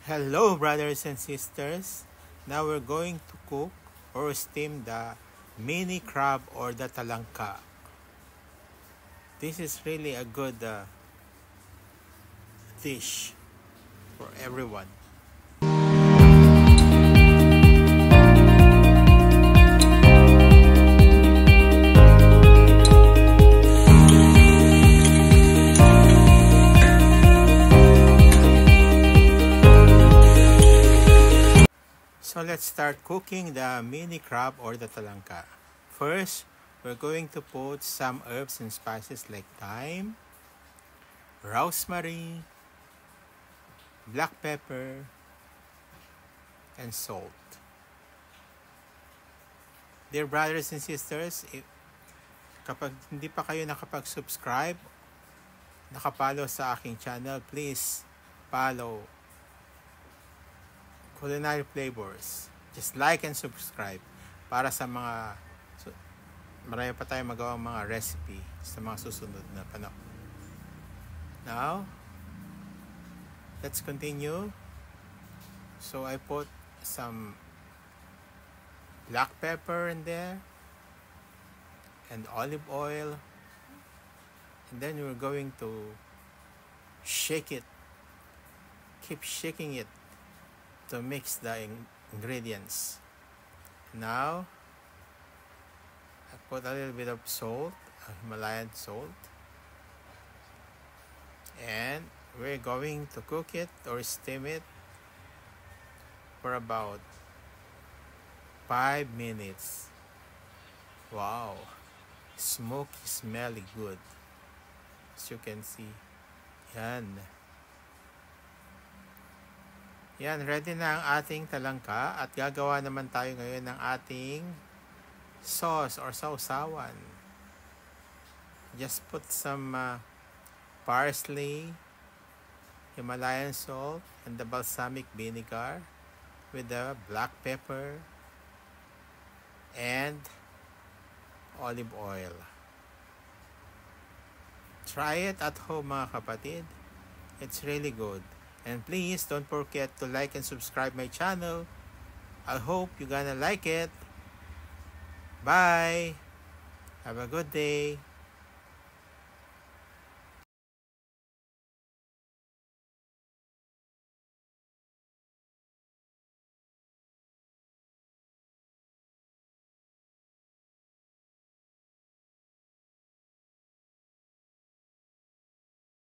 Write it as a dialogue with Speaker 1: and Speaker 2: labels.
Speaker 1: Hello brothers and sisters, now we're going to cook or steam the mini crab or the talangka. This is really a good dish for everyone. So let's start cooking the mini crab or the talangka. First, we're going to put some herbs and spices like thyme, rosemary, black pepper, and salt. Dear brothers and sisters, kapag hindi pa kayo nakapag-subscribe, nakapollow sa aking channel, please follow Culinary Flavors. Just like and subscribe para sa marami pa tayong magawang mga recipe sa mga susunod na panahon. Now, let's continue. So I put some black pepper in there and olive oil, and then we're going to shake it. Keep shaking it to mix the ingredients. Now, I put a little bit of salt, Himalayan salt, and we're going to cook it or steam it for about 5 minutes. Wow, smoky, smelly good. As you can see, Yan, ready na ang ating talangka at gagawa naman tayo ngayon ng ating sauce or sausawan. Just put some parsley, Himalayan salt, and the balsamic vinegar with the black pepper and olive oil. Try it at home mga kapatid. It's really good. And please don't forget to like and subscribe my channel. I hope you're gonna like it. Bye. Have a good day.